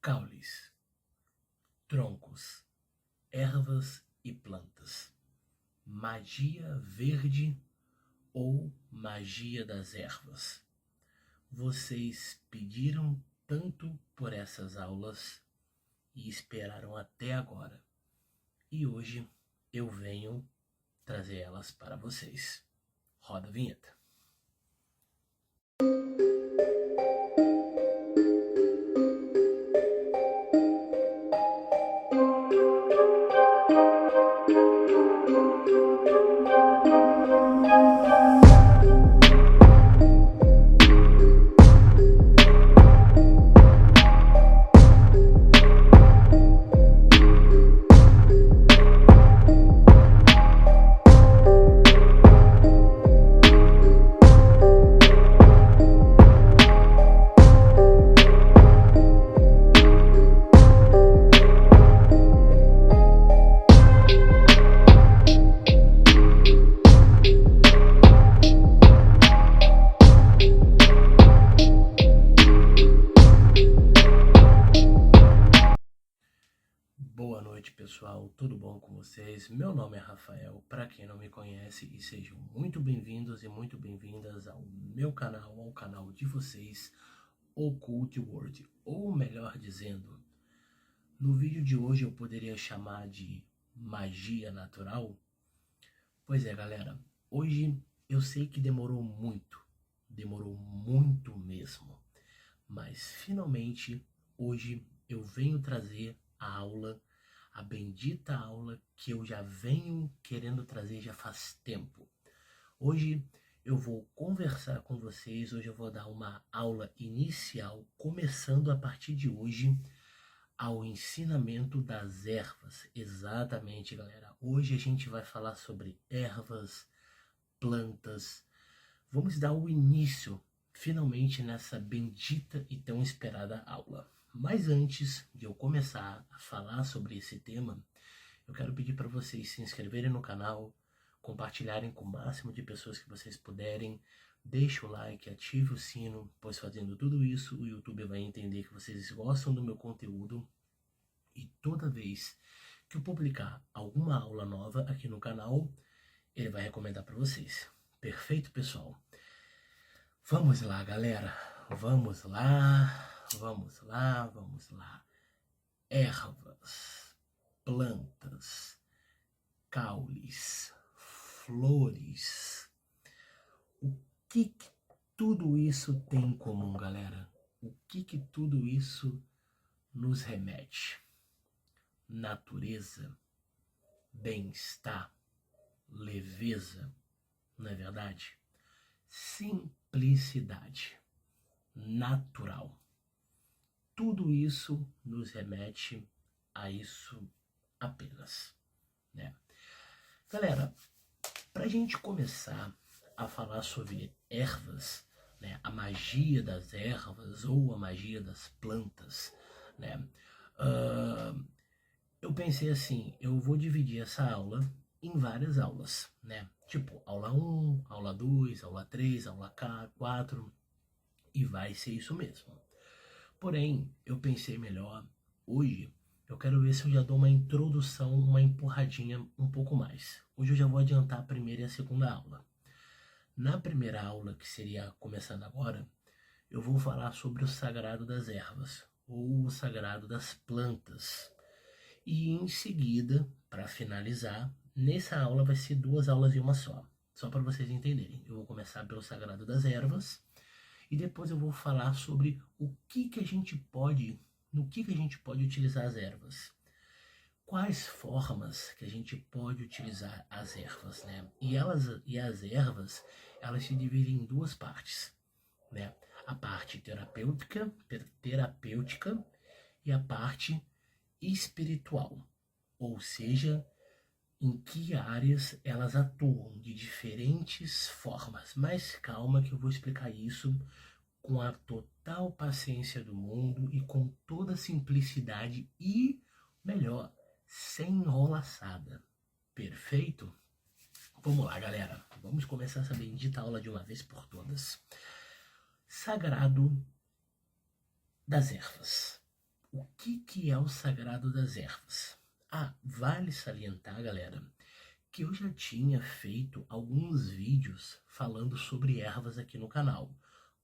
caules, troncos, ervas e plantas, magia verde ou magia das ervas. Vocês pediram tanto por essas aulas e esperaram até agora. E hoje eu venho trazer elas para vocês. Roda a vinheta. Boa noite, pessoal, tudo bom com vocês? Meu nome é Rafael, para quem não me conhece, e sejam muito bem-vindos e muito bem-vindas ao meu canal, ao canal de vocês, Occult World, ou melhor dizendo, no vídeo de hoje eu poderia chamar de magia natural. Pois é, galera, hoje eu sei que demorou muito mesmo, mas finalmente hoje eu venho trazer a bendita aula que eu já venho querendo trazer já faz tempo. Hoje eu vou conversar com vocês, hoje eu vou dar uma aula inicial, começando a partir de hoje, ao ensinamento das ervas. Exatamente, galera. Hoje a gente vai falar sobre ervas, plantas. Vamos dar o início, finalmente, nessa bendita e tão esperada aula. Mas antes de eu começar a falar sobre esse tema, eu quero pedir para vocês se inscreverem no canal, compartilharem com o máximo de pessoas que vocês puderem, deixe o like, ative o sino, pois fazendo tudo isso, o YouTube vai entender que vocês gostam do meu conteúdo e toda vez que eu publicar alguma aula nova aqui no canal, ele vai recomendar para vocês. Perfeito, pessoal? Vamos lá, galera. Vamos lá. Ervas, plantas, caules, flores. O que tudo isso tem em comum, galera? O que tudo isso nos remete? Natureza, bem-estar, leveza, não é verdade? Simplicidade, natural. Tudo isso nos remete a isso apenas, né? Galera, para a gente começar a falar sobre ervas, né, a magia das ervas ou a magia das plantas, né, eu pensei assim, eu vou dividir essa aula em várias aulas, né, tipo aula 1, aula 2, aula 3, aula 4, e vai ser isso mesmo. Porém, eu pensei melhor, hoje eu quero ver se eu já dou uma introdução, uma empurradinha um pouco mais. Hoje eu já vou adiantar a primeira e a segunda aula. Na primeira aula, que seria começando agora, eu vou falar sobre o sagrado das ervas, ou o sagrado das plantas. E em seguida, para finalizar, nessa aula vai ser 2 aulas em uma só para vocês entenderem. Eu vou começar pelo sagrado das ervas, e depois eu vou falar sobre no que a gente pode utilizar as ervas. Quais formas que a gente pode utilizar as ervas, né? E as ervas, elas se dividem em 2 partes, né? A parte terapêutica e a parte espiritual. Ou seja, em que áreas elas atuam de diferentes formas. Mas calma que eu vou explicar isso com a total paciência do mundo e com toda a simplicidade e, melhor, sem enrolaçada. Perfeito? Vamos lá, galera. Vamos começar essa bendita aula de uma vez por todas. Sagrado das ervas. o que é o sagrado das ervas? Vale salientar, galera, que eu já tinha feito alguns vídeos falando sobre ervas aqui no canal,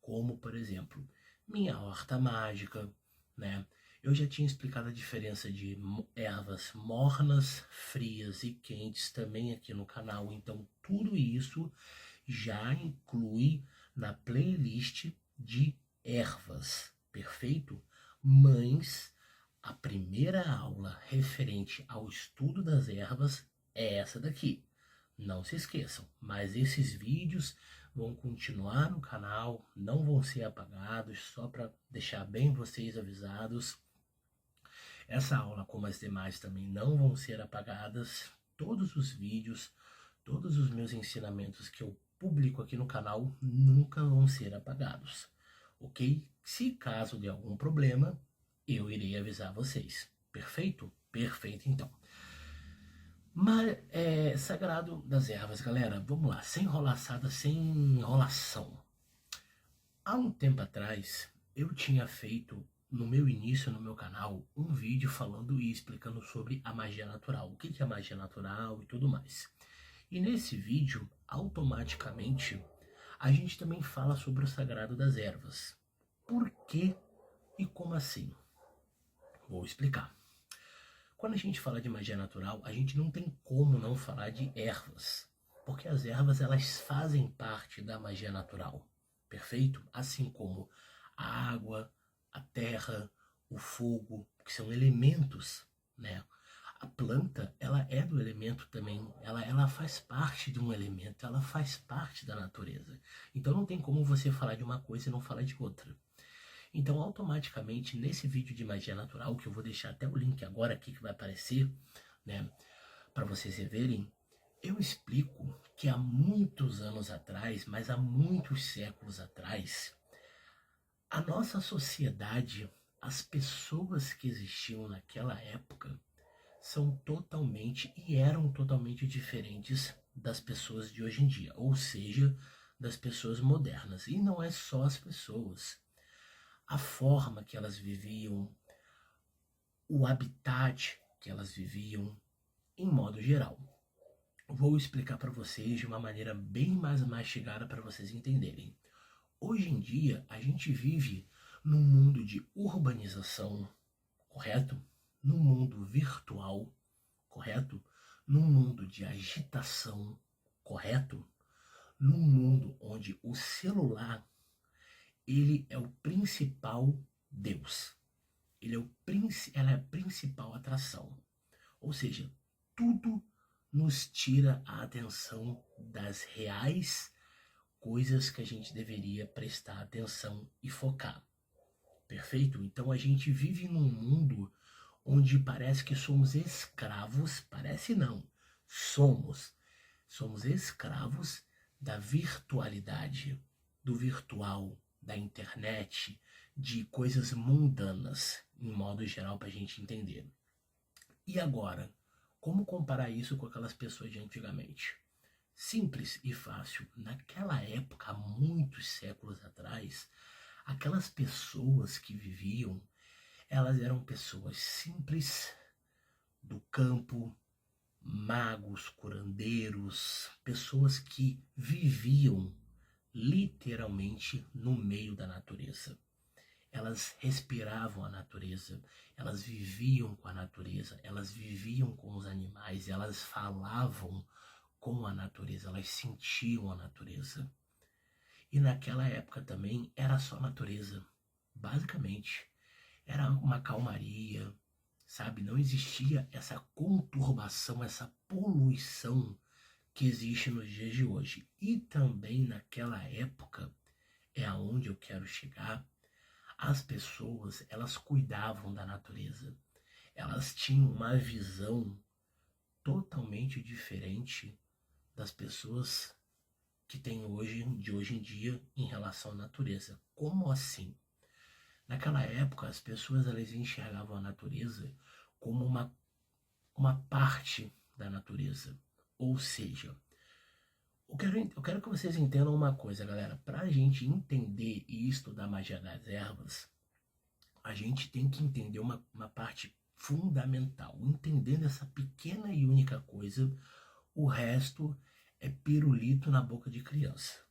como, por exemplo, minha horta mágica, né? Eu já tinha explicado a diferença de ervas mornas, frias e quentes também aqui no canal, então tudo isso já inclui na playlist de ervas, perfeito? Mas a primeira aula referente ao estudo das ervas é essa daqui. Não se esqueçam, mas esses vídeos vão continuar no canal, não vão ser apagados, só para deixar bem vocês avisados. Essa aula, como as demais, também não vão ser apagadas. Todos os vídeos, todos os meus ensinamentos que eu publico aqui no canal nunca vão ser apagados, ok? Se caso de algum problema, eu irei avisar vocês. Perfeito? Perfeito, então. Mas sagrado das ervas, galera, vamos lá, sem enrolaçada, sem enrolação. Há um tempo atrás, eu tinha feito, no meu início, no meu canal, um vídeo falando e explicando sobre a magia natural, o que é magia natural e tudo mais. E nesse vídeo, automaticamente, a gente também fala sobre o sagrado das ervas. Por quê e como assim? Vou explicar. Quando a gente fala de magia natural, a gente não tem como não falar de ervas, porque as ervas elas fazem parte da magia natural, perfeito? Assim como a água, a terra, o fogo, que são elementos, né? A planta, ela é do elemento também, ela faz parte de um elemento, ela faz parte da natureza. Então não tem como você falar de uma coisa e não falar de outra. Então, automaticamente, nesse vídeo de magia natural, que eu vou deixar até o link agora aqui que vai aparecer, né, para vocês verem, eu explico que há muitos anos atrás, mas há muitos séculos atrás, a nossa sociedade, as pessoas que existiam naquela época, são totalmente e eram totalmente diferentes das pessoas de hoje em dia, ou seja, das pessoas modernas. E não é só as pessoas. A forma que elas viviam, o habitat que elas viviam, em modo geral. Vou explicar para vocês de uma maneira bem mais mastigada para vocês entenderem. Hoje em dia, a gente vive num mundo de urbanização, correto? Num mundo virtual, correto? Num mundo de agitação, correto? Num mundo onde o celular ele é o principal Deus. Ela é a principal atração. Ou seja, tudo nos tira a atenção das reais coisas que a gente deveria prestar atenção e focar. Perfeito? Então a gente vive num mundo onde parece que somos escravos, parece não, somos escravos da virtualidade, do virtual, da internet, de coisas mundanas, em modo geral, para a gente entender. E agora, como comparar isso com aquelas pessoas de antigamente? Simples e fácil. Naquela época, há muitos séculos atrás, aquelas pessoas que viviam, elas eram pessoas simples, do campo, magos, curandeiros, pessoas que viviam literalmente no meio da natureza. Elas respiravam a natureza, elas viviam com a natureza, elas viviam com os animais, elas falavam com a natureza, elas sentiam a natureza. E naquela época também era só natureza, basicamente. Era uma calmaria, sabe? Não existia essa conturbação, essa poluição que existe nos dias de hoje. E também naquela época, é aonde eu quero chegar, as pessoas, elas cuidavam da natureza. Elas tinham uma visão totalmente diferente das pessoas que tem hoje, de hoje em dia, em relação à natureza. Como assim? Naquela época, as pessoas elas enxergavam a natureza como uma parte da natureza. Ou seja, eu quero que vocês entendam uma coisa, galera. Para a gente entender e estudar magia das ervas, a gente tem que entender uma parte fundamental. Entendendo essa pequena e única coisa, o resto é pirulito na boca de criança.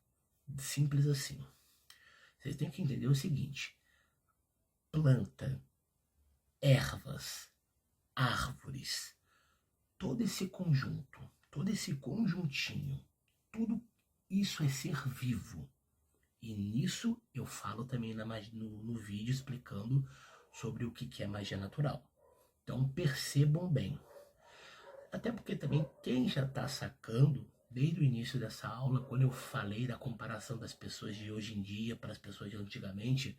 Simples assim. Vocês têm que entender o seguinte: planta, ervas, árvores, todo esse conjunto, todo esse conjuntinho, tudo isso é ser vivo. E nisso eu falo também no vídeo explicando sobre o que é magia natural. Então percebam bem. Até porque também quem já está sacando, desde o início dessa aula, quando eu falei da comparação das pessoas de hoje em dia para as pessoas de antigamente,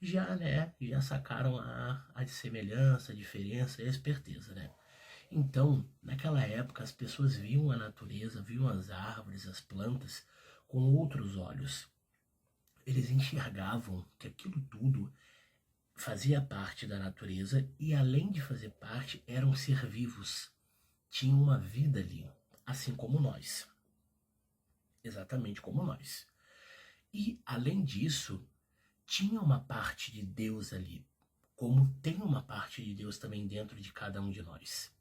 já sacaram a semelhança, a diferença e a esperteza, né? Então, naquela época, as pessoas viam a natureza, viam as árvores, as plantas com outros olhos. Eles enxergavam que aquilo tudo fazia parte da natureza e, além de fazer parte, eram ser vivos. Tinham uma vida ali, assim como nós. Exatamente como nós. E, além disso, tinha uma parte de Deus ali, como tem uma parte de Deus também dentro de cada um de nós.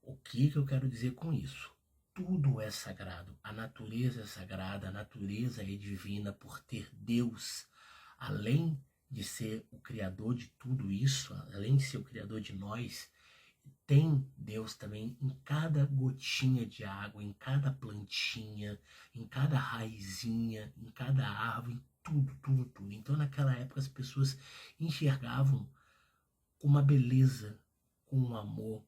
O que eu quero dizer com isso? Tudo é sagrado, a natureza é sagrada, a natureza é divina por ter Deus, além de ser o criador de tudo isso, além de ser o criador de nós, tem Deus também em cada gotinha de água, em cada plantinha, em cada raizinha, em cada árvore, em tudo, tudo, tudo. Então naquela época as pessoas enxergavam com uma beleza, com um amor.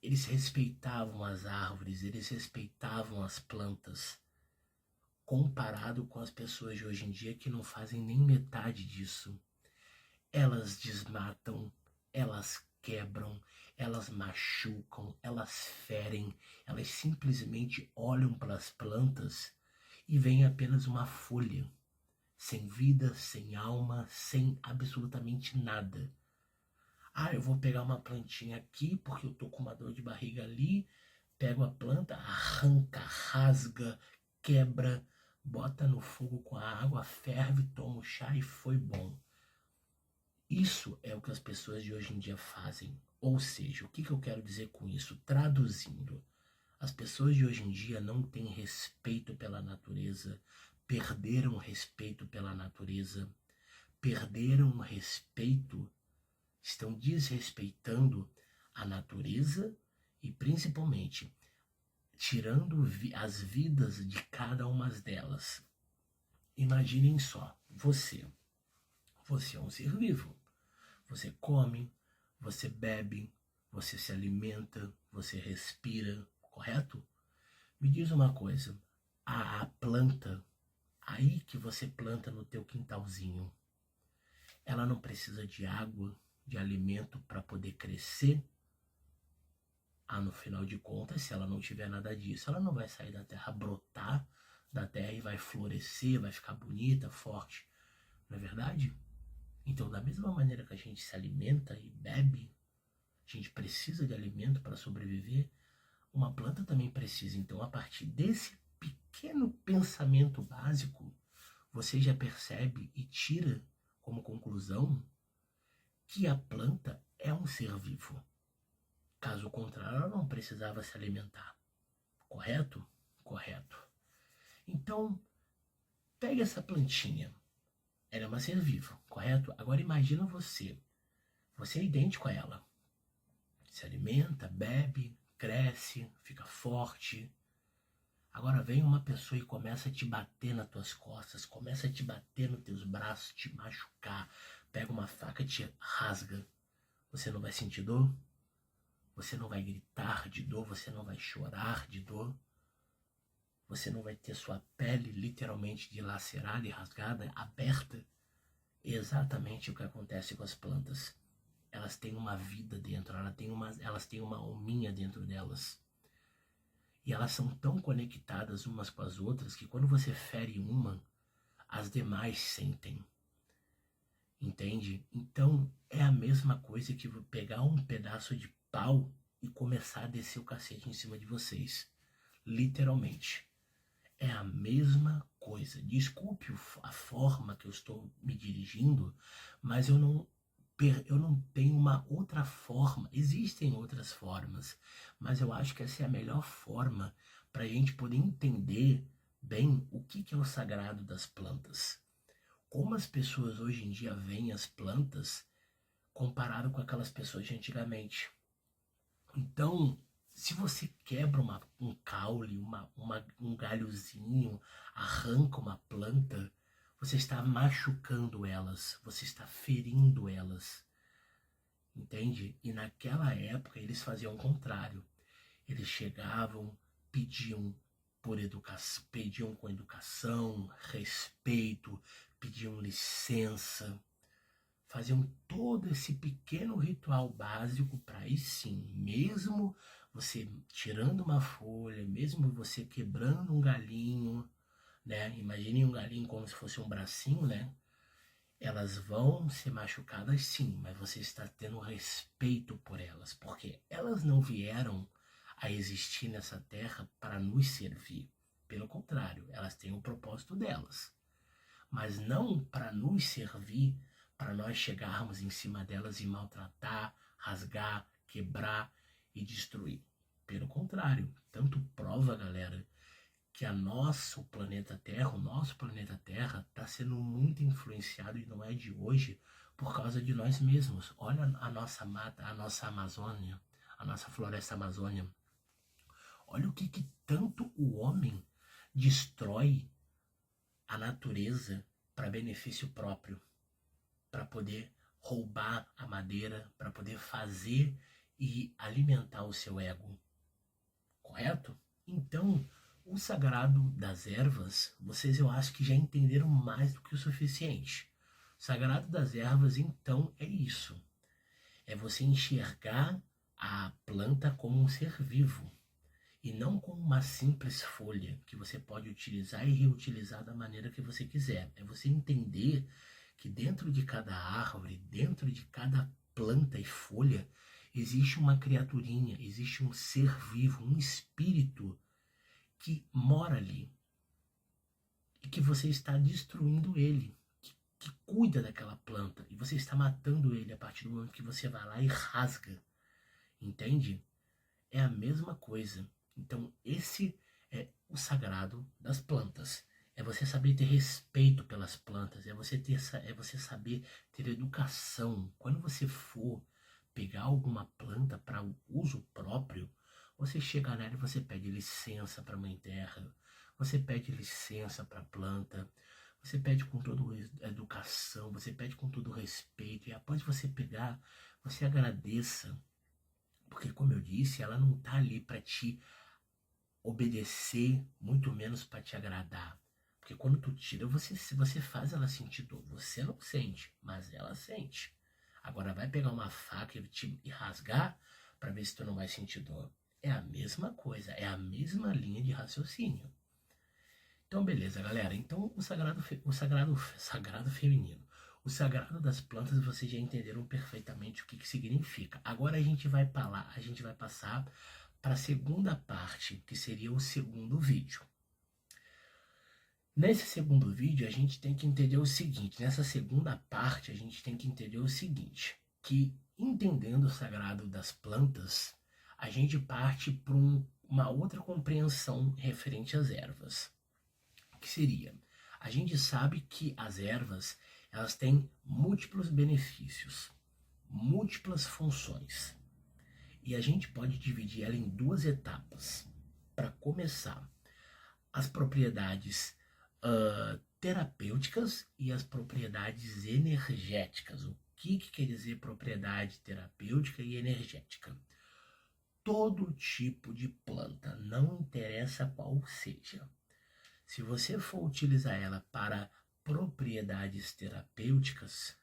Eles respeitavam as árvores, eles respeitavam as plantas, comparado com as pessoas de hoje em dia que não fazem nem metade disso. Elas desmatam, elas quebram, elas machucam, elas ferem, elas simplesmente olham para as plantas e veem apenas uma folha, sem vida, sem alma, sem absolutamente nada. Eu vou pegar uma plantinha aqui porque eu tô com uma dor de barriga ali, pego a planta, arranca, rasga, quebra, bota no fogo com a água, ferve, toma o chá e foi bom. Isso é o que as pessoas de hoje em dia fazem. Ou seja, o que eu quero dizer com isso? Traduzindo, as pessoas de hoje em dia não têm respeito pela natureza, perderam o respeito pela natureza, perderam o respeito, estão desrespeitando a natureza e principalmente tirando as vidas de cada uma delas. Imaginem só, você é um ser vivo. Você come, você bebe, você se alimenta, você respira, correto? Me diz uma coisa, a planta, aí que você planta no teu quintalzinho, ela não precisa de água, de alimento para poder crescer? No final de contas, se ela não tiver nada disso, ela não vai sair da terra, brotar da terra e vai florescer, vai ficar bonita, forte. Não é verdade? Então, da mesma maneira que a gente se alimenta e bebe, a gente precisa de alimento para sobreviver, uma planta também precisa. Então, a partir desse pequeno pensamento básico, você já percebe e tira como conclusão que a planta é um ser vivo. Caso contrário, ela não precisava se alimentar. Correto? Correto. Então, pegue essa plantinha. Ela é uma ser vivo, correto? Agora imagina você. Você é idêntico a ela. Se alimenta, bebe, cresce, fica forte. Agora vem uma pessoa e começa a te bater nas tuas costas, começa a te bater nos teus braços, te machucar. Pega uma faca e te rasga. Você não vai sentir dor? Você não vai gritar de dor, você não vai chorar de dor. Você não vai ter sua pele literalmente dilacerada e rasgada, aberta. É exatamente o que acontece com as plantas. Elas têm uma vida dentro, elas têm uma alminha dentro delas. E elas são tão conectadas umas com as outras que quando você fere uma, as demais sentem. Entende? Então é a mesma coisa que pegar um pedaço de pau e começar a descer o cacete em cima de vocês. Literalmente. É a mesma coisa. Desculpe a forma que eu estou me dirigindo, mas eu eu não tenho uma outra forma. Existem outras formas, mas eu acho que essa é a melhor forma para a gente poder entender bem o que é o sagrado das plantas. Como as pessoas hoje em dia veem as plantas comparado com aquelas pessoas de antigamente. Então, se você quebra um caule, um galhozinho, arranca uma planta, você está machucando elas, você está ferindo elas, entende? E naquela época eles faziam o contrário. Eles chegavam, pediam por educação, pediam com educação, respeito, pediam licença, faziam todo esse pequeno ritual básico para aí sim, mesmo você tirando uma folha, mesmo você quebrando um galinho, né? Imagine um galinho como se fosse um bracinho, né? Elas vão ser machucadas sim, mas você está tendo respeito por elas, porque elas não vieram a existir nessa terra para nos servir. Pelo contrário, elas têm o propósito delas, mas não para nos servir, para nós chegarmos em cima delas e maltratar, rasgar, quebrar e destruir. Pelo contrário, tanto prova, galera, que o nosso planeta Terra está sendo muito influenciado, e não é de hoje, por causa de nós mesmos. Olha a nossa mata, a nossa Amazônia, a nossa floresta amazônica. Olha o que tanto o homem destrói a natureza para benefício próprio, para poder roubar a madeira, para poder fazer e alimentar o seu ego. Correto? Então, o sagrado das ervas, vocês eu acho que já entenderam mais do que o suficiente. O sagrado das ervas, então, é isso. É você enxergar a planta como um ser vivo e não como uma simples folha que você pode utilizar e reutilizar da maneira que você quiser. É você entender que dentro de cada árvore, dentro de cada planta e folha, existe uma criaturinha, existe um ser vivo, um espírito que mora ali e que você está destruindo ele, que cuida daquela planta, e você está matando ele a partir do momento que você vai lá e rasga, entende? É a mesma coisa. Então esse é o sagrado das plantas. É você saber ter respeito pelas plantas, é você saber ter educação. Quando você for pegar alguma planta para o uso próprio, você chega nela e você pede licença para a mãe terra, você pede licença para a planta, você pede com toda educação, você pede com todo respeito, e após você pegar, você agradeça, porque como eu disse, ela não está ali para te obedecer, muito menos para te agradar. Porque quando tu tira, você faz ela sentir dor. Você não sente, mas ela sente. Agora vai pegar uma faca e rasgar para ver se tu não vai sentir dor. É a mesma coisa, é a mesma linha de raciocínio. Então beleza, galera. Então o sagrado feminino, o sagrado das plantas, vocês já entenderam perfeitamente o que significa. Agora a gente vai passar para a segunda parte, que seria o segundo vídeo. Nesse segundo vídeo, a gente tem que entender o seguinte, nessa segunda parte, a gente tem que entender o seguinte, que entendendo o sagrado das plantas, a gente parte para uma outra compreensão referente às ervas, que seria, a gente sabe que as ervas, elas têm múltiplos benefícios, múltiplas funções, e a gente pode dividir ela em duas etapas. Para começar, as propriedades terapêuticas e as propriedades energéticas. O que quer dizer propriedade terapêutica e energética? Todo tipo de planta, não interessa qual seja. Se você for utilizar ela para propriedades terapêuticas,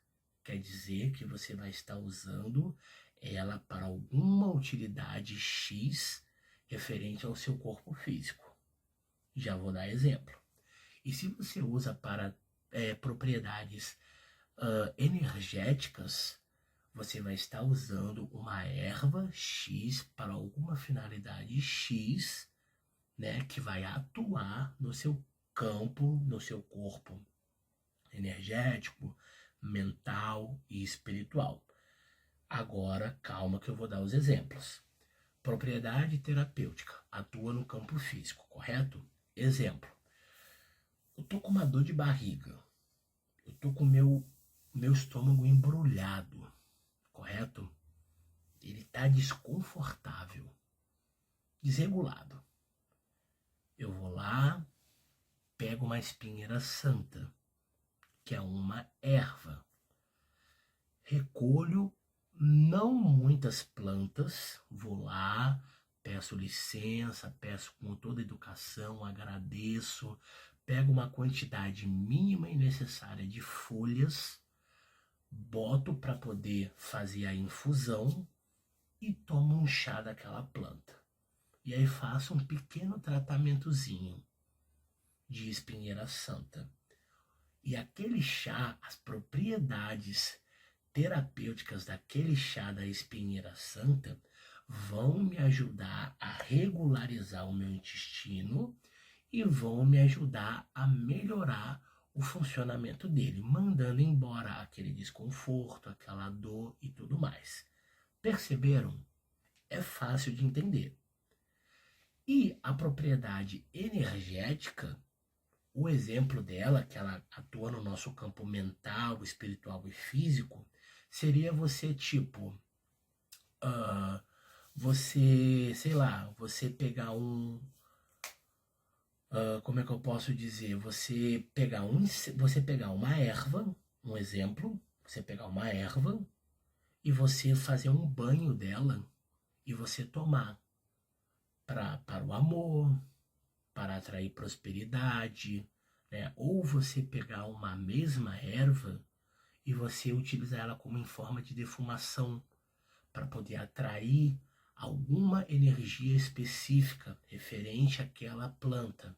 quer dizer que você vai estar usando ela para alguma utilidade X referente ao seu corpo físico. Já vou dar exemplo. E se você usa para propriedades energéticas, você vai estar usando uma erva X para alguma finalidade X, né, que vai atuar no seu campo, no seu corpo energético, mental e espiritual. Agora, calma que eu vou dar os exemplos. Propriedade terapêutica, atua no campo físico, correto? Exemplo, eu tô com uma dor de barriga, eu tô com meu estômago embrulhado, correto? Ele tá desconfortável, desregulado. Eu vou lá, pego uma espinheira santa, que é uma erva. Recolho não muitas plantas, vou lá, peço licença, peço com toda educação, agradeço, pego uma quantidade mínima e necessária de folhas, boto para poder fazer a infusão e tomo um chá daquela planta. E aí faço um pequeno tratamentozinho de espinheira santa. E aquele chá, as propriedades terapêuticas daquele chá da espinheira santa vão me ajudar a regularizar o meu intestino e vão me ajudar a melhorar o funcionamento dele, mandando embora aquele desconforto, aquela dor e tudo mais. Perceberam? É fácil de entender. E a propriedade energética, o exemplo dela, que ela atua no nosso campo mental, espiritual e físico, seria você, tipo, você pegar como é que eu posso dizer? Você pegar uma erva, um exemplo, você pegar uma erva e você fazer um banho dela e você tomar para o amor, para atrair prosperidade, né? Ou você pegar uma mesma erva e você utilizar ela como em forma de defumação para poder atrair alguma energia específica referente àquela planta.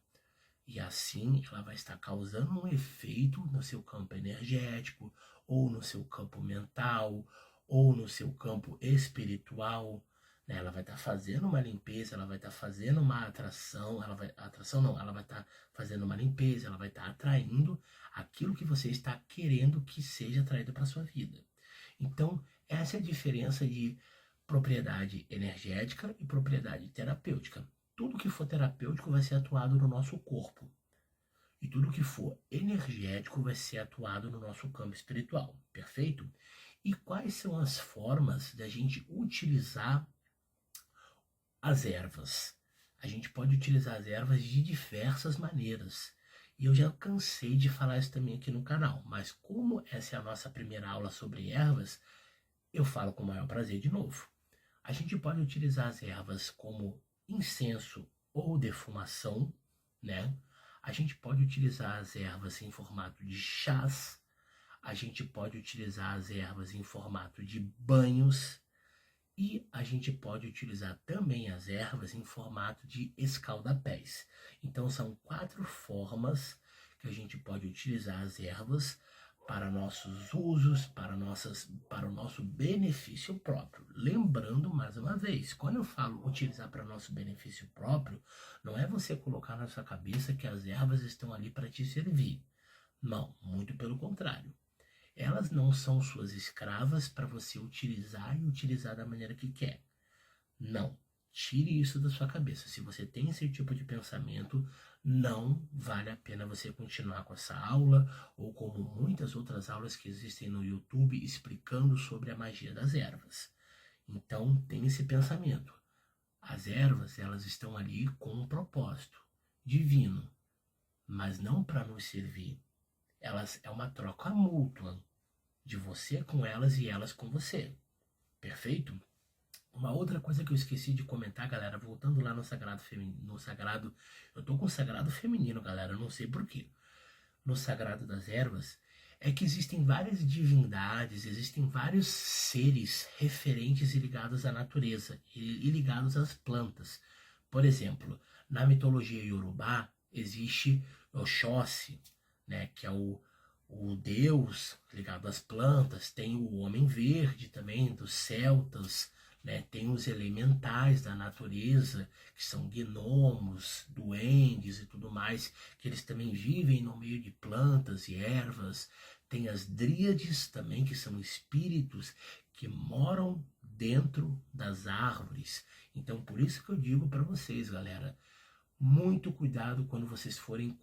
E assim ela vai estar causando um efeito no seu campo energético, ou no seu campo mental, ou no seu campo espiritual. Né? Ela vai estar fazendo uma limpeza, ela vai estar fazendo uma atração, ela vai estar fazendo uma limpeza, ela vai estar atraindo aquilo que você está querendo que seja atraído para a sua vida. Então, essa é a diferença de propriedade energética e propriedade terapêutica. Tudo que for terapêutico vai ser atuado no nosso corpo. E tudo que for energético vai ser atuado no nosso campo espiritual. Perfeito? E quais são as formas da gente utilizar as ervas? A gente pode utilizar as ervas de diversas maneiras. E eu já cansei de falar isso também aqui no canal. Mas como essa é a nossa primeira aula sobre ervas, eu falo com o maior prazer de novo. A gente pode utilizar as ervas como incenso ou defumação, né? A gente pode utilizar as ervas em formato de chás, a gente pode utilizar as ervas em formato de banhos e a gente pode utilizar também as ervas em formato de escaldapés. Então são 4 formas que a gente pode utilizar as ervas para nossos usos, para o nosso benefício próprio. Lembrando, mais uma vez, quando eu falo utilizar para nosso benefício próprio, não é você colocar na sua cabeça que as ervas estão ali para te servir. Não, muito pelo contrário. Elas não são suas escravas para você utilizar e utilizar da maneira que quer. Não. Tire isso da sua cabeça. Se você tem esse tipo de pensamento, não vale a pena você continuar com essa aula ou como muitas outras aulas que existem no YouTube explicando sobre a magia das ervas. Então, tem esse pensamento. As ervas, elas estão ali com um propósito divino, mas não para nos servir. Elas é uma troca mútua de você com elas e elas com você. Perfeito? Uma outra coisa que eu esqueci de comentar, galera, voltando lá no sagrado feminino, eu tô com o sagrado feminino, galera, não sei porquê. No sagrado das ervas, é que existem várias divindades, existem vários seres referentes e ligados à natureza e ligados às plantas. Por exemplo, na mitologia iorubá existe Oxóssi, né, que é o deus ligado às plantas, tem o homem verde também, dos celtas, né? Tem os elementais da natureza, que são gnomos, duendes e tudo mais, que eles também vivem no meio de plantas e ervas. Tem as dríades também, que são espíritos que moram dentro das árvores. Então, por isso que eu digo para vocês, galera, muito cuidado quando vocês forem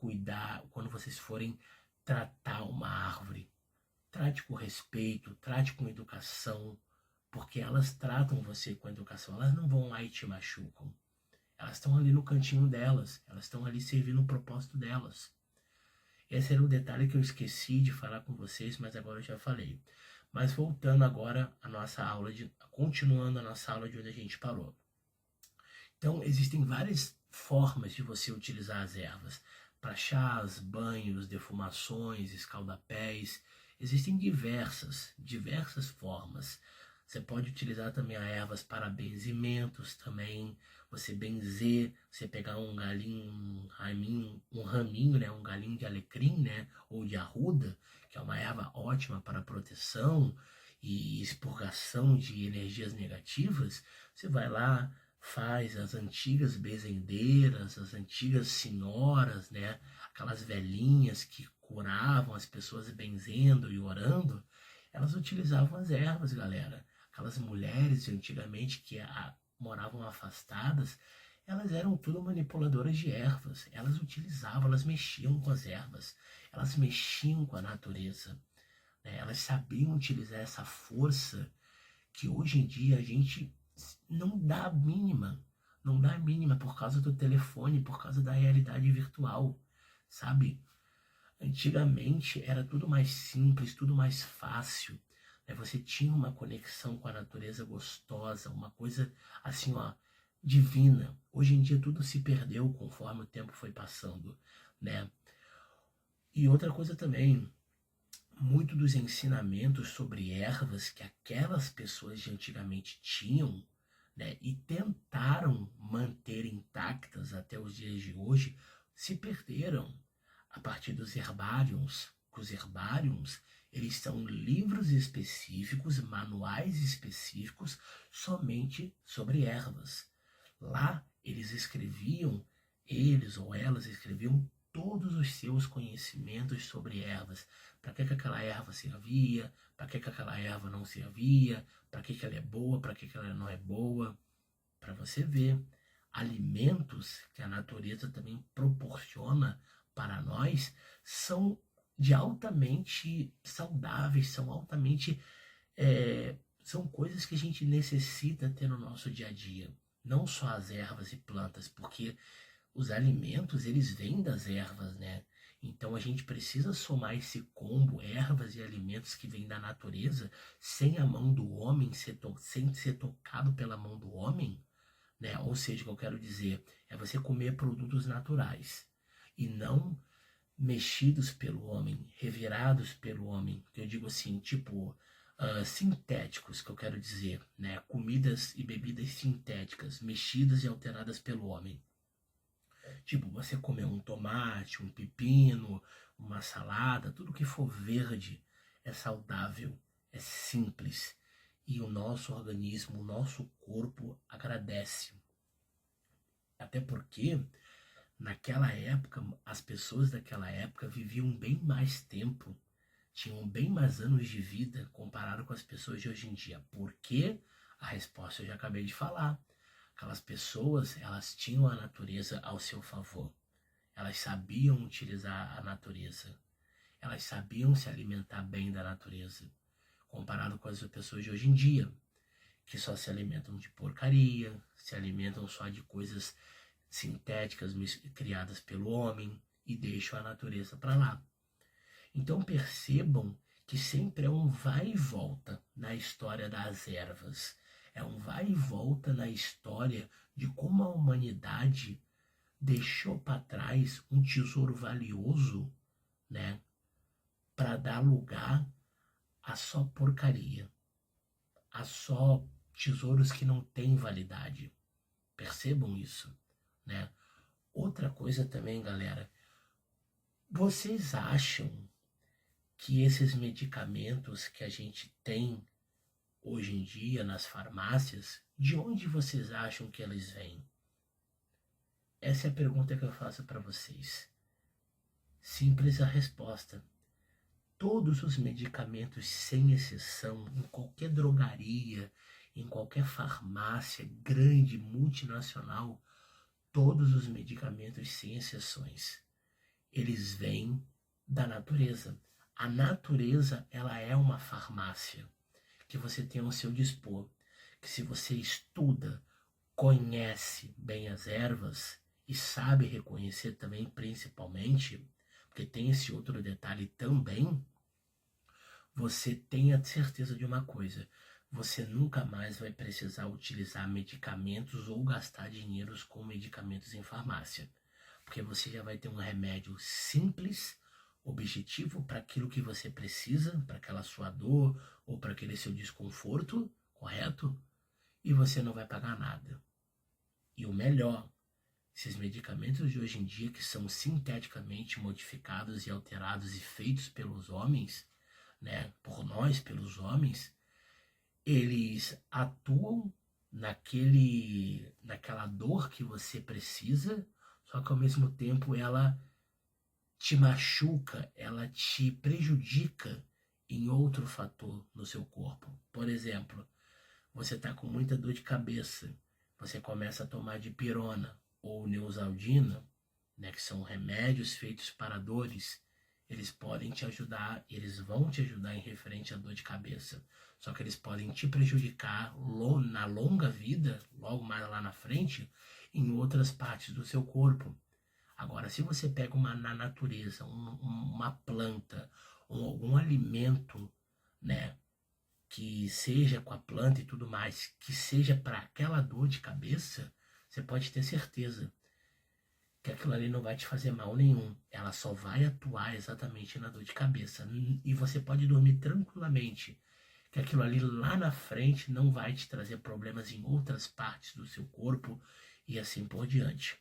quando vocês forem tratar uma árvore. Trate com respeito, trate com educação, porque elas tratam você com educação. Elas não vão lá e te machucam. Elas estão ali no cantinho delas, elas estão ali servindo o propósito delas. Esse era um detalhe que eu esqueci de falar com vocês, mas agora eu já falei. Mas voltando agora à nossa aula, continuando a nossa aula de onde a gente parou. Então, existem várias formas de você utilizar as ervas. Para chás, banhos, defumações, escaldapés. Existem diversas formas. Você pode utilizar também as ervas para benzimentos também. Você benzer, você pegar um raminho, né, um galinho de alecrim, né, ou de arruda, que é uma erva ótima para proteção e expurgação de energias negativas. Você vai lá, faz as antigas benzendeiras, as antigas senhoras, né, aquelas velhinhas que curavam as pessoas benzendo e orando, elas utilizavam as ervas, galera. Aquelas mulheres de antigamente que moravam afastadas, elas eram tudo manipuladoras de ervas. Elas utilizavam, elas mexiam com as ervas, elas mexiam com a natureza, né? Elas sabiam utilizar essa força que hoje em dia a gente não dá a mínima. Não dá a mínima por causa do telefone, por causa da realidade virtual, sabe? Antigamente era tudo mais simples, tudo mais fácil. Você tinha uma conexão com a natureza gostosa, uma coisa assim, ó, divina. Hoje em dia tudo se perdeu conforme o tempo foi passando, né? E outra coisa também, muito dos ensinamentos sobre ervas que aquelas pessoas de antigamente tinham, né, e tentaram manter intactas até os dias de hoje, se perderam a partir dos herbários. Os herbários, eles são livros específicos, manuais específicos somente sobre ervas. Lá eles ou elas escreviam todos os seus conhecimentos sobre ervas. Para que aquela erva servia, para que aquela erva não servia, para que ela é boa, para que ela não é boa. Para você ver, alimentos que a natureza também proporciona para nós são de altamente saudáveis, são altamente são coisas que a gente necessita ter no nosso dia a dia. Não só as ervas e plantas, porque os alimentos, eles vêm das ervas, né? Então a gente precisa somar esse combo, ervas e alimentos que vêm da natureza, sem a mão do homem, sem ser tocado pela mão do homem, né? Ou seja, o que eu quero dizer é você comer produtos naturais e não mexidos pelo homem, revirados pelo homem, que eu digo assim, tipo, sintéticos, que eu quero dizer, né? Comidas e bebidas sintéticas, mexidas e alteradas pelo homem. Tipo, você comer um tomate, um pepino, uma salada, tudo que for verde é saudável, é simples. E o nosso organismo, o nosso corpo agradece. Até porque naquela época, as pessoas daquela época viviam bem mais tempo, tinham bem mais anos de vida comparado com as pessoas de hoje em dia. Por quê? A resposta eu já acabei de falar. Aquelas pessoas, elas tinham a natureza ao seu favor. Elas sabiam utilizar a natureza. Elas sabiam se alimentar bem da natureza. Comparado com as pessoas de hoje em dia, que só se alimentam de porcaria, se alimentam só de coisas sintéticas criadas pelo homem e deixam a natureza para lá. Então percebam que sempre é um vai e volta na história das ervas. É um vai e volta na história de como a humanidade deixou para trás um tesouro valioso, né, para dar lugar a só porcaria, a só tesouros que não têm validade. Percebam isso, né? Outra coisa também, galera, vocês acham que esses medicamentos que a gente tem hoje em dia nas farmácias, de onde vocês acham que eles vêm? Essa é a pergunta que eu faço para vocês. Simples a resposta. todos os medicamentos, sem exceção, em qualquer drogaria, em qualquer farmácia grande, multinacional, todos os medicamentos, sem exceções, eles vêm da natureza. A natureza, ela é uma farmácia que você tem ao seu dispor, que se você estuda, conhece bem as ervas e sabe reconhecer também, principalmente, porque tem esse outro detalhe também, você tenha certeza de uma coisa: você nunca mais vai precisar utilizar medicamentos ou gastar dinheiro com medicamentos em farmácia, porque você já vai ter um remédio simples, objetivo para aquilo que você precisa, para aquela sua dor ou para aquele seu desconforto, correto? E você não vai pagar nada. E o melhor, esses medicamentos de hoje em dia, que são sinteticamente modificados e alterados e feitos pelos homens, né, por nós, pelos homens, eles atuam naquela dor que você precisa, só que ao mesmo tempo ela te machuca, ela te prejudica em outro fator no seu corpo. Por exemplo, você está com muita dor de cabeça, você começa a tomar dipirona ou neosaldina, né, que são remédios feitos para dores. Eles podem te ajudar, eles vão te ajudar em referente à dor de cabeça. Só que eles podem te prejudicar na longa vida, logo mais lá na frente, em outras partes do seu corpo. Agora, se você pega na natureza, uma planta, ou algum alimento, né, que seja com a planta e tudo mais, que seja para aquela dor de cabeça, você pode ter certeza que aquilo ali não vai te fazer mal nenhum. Ela só vai atuar exatamente na dor de cabeça. E você pode dormir tranquilamente, que aquilo ali lá na frente não vai te trazer problemas em outras partes do seu corpo e assim por diante.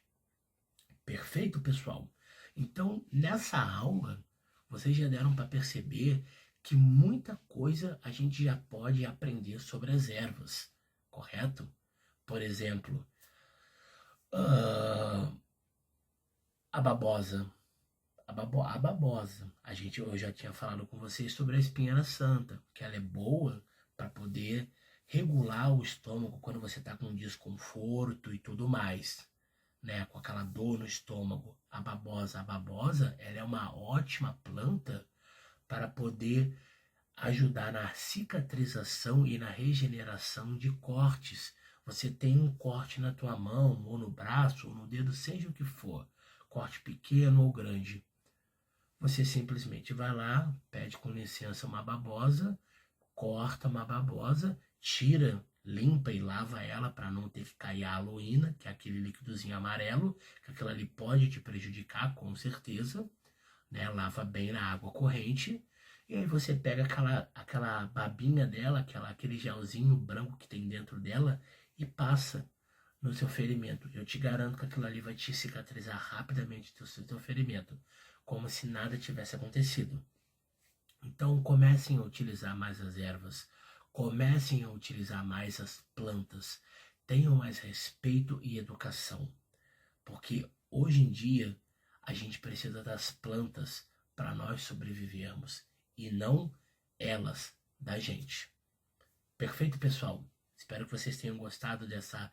Perfeito, pessoal? Então, nessa aula, vocês já deram para perceber que muita coisa a gente já pode aprender sobre as ervas, correto? Por exemplo, a babosa. A babosa. Eu já tinha falado com vocês sobre a espinheira santa, que ela é boa para poder regular o estômago quando você está com desconforto e tudo mais, né? Com aquela dor no estômago. A babosa, ela é uma ótima planta para poder ajudar na cicatrização e na regeneração de cortes. Você tem um corte na tua mão, ou no braço, ou no dedo, seja o que for, corte pequeno ou grande. Você simplesmente vai lá, pede com licença uma babosa, corta uma babosa, tira, limpa e lava ela para não ter que cair a aloína, que é aquele líquidozinho amarelo, que aquilo ali pode te prejudicar, com certeza, né? Lava bem na água corrente, e aí você pega aquela babinha dela, aquele gelzinho branco que tem dentro dela, e passa no seu ferimento. Eu te garanto que aquilo ali vai te cicatrizar rapidamente o seu ferimento, como se nada tivesse acontecido. Então comecem a utilizar mais as ervas, comecem a utilizar mais as plantas, tenham mais respeito e educação, porque hoje em dia a gente precisa das plantas para nós sobrevivermos e não elas da gente. Perfeito, pessoal? Espero que vocês tenham gostado dessa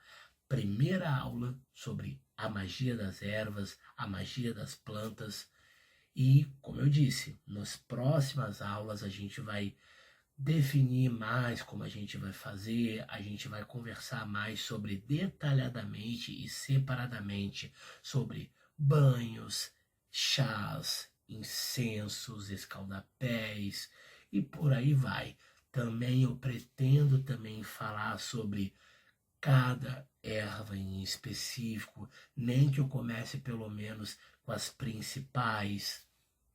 primeira aula sobre a magia das ervas, a magia das plantas. E, como eu disse, nas próximas aulas a gente vai definir mais como a gente vai fazer, a gente vai conversar mais sobre detalhadamente e separadamente sobre banhos, chás, incensos, escaldapés e por aí vai. Também eu pretendo também falar sobre cada erva em específico, nem que eu comece pelo menos com as principais.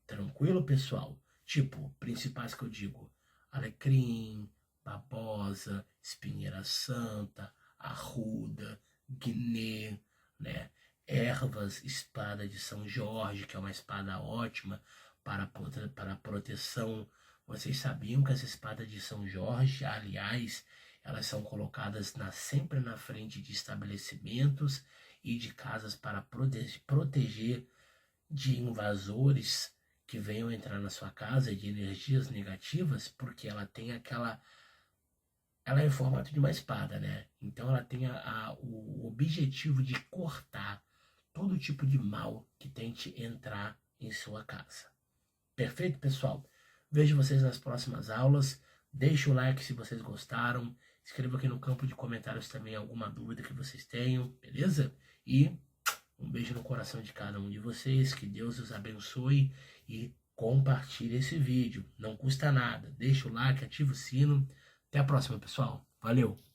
Tranquilo, pessoal? Tipo, principais que eu digo: alecrim, babosa, espinheira santa, arruda, guinê, né? Ervas, espada de São Jorge, que é uma espada ótima para proteção. Vocês sabiam que as espadas de São Jorge, aliás, elas são colocadas sempre na frente de estabelecimentos e de casas para proteger de invasores que venham entrar na sua casa de energias negativas, porque ela tem aquela... Ela é em formato de uma espada, né? Então ela tem o objetivo de cortar todo tipo de mal que tente entrar em sua casa. Perfeito, pessoal? Vejo vocês nas próximas aulas. Deixe o like se vocês gostaram. Escreva aqui no campo de comentários também alguma dúvida que vocês tenham, beleza? E um beijo no coração de cada um de vocês. Que Deus os abençoe e compartilhe esse vídeo. Não custa nada. Deixa o like, ativa o sino. Até a próxima, pessoal. Valeu!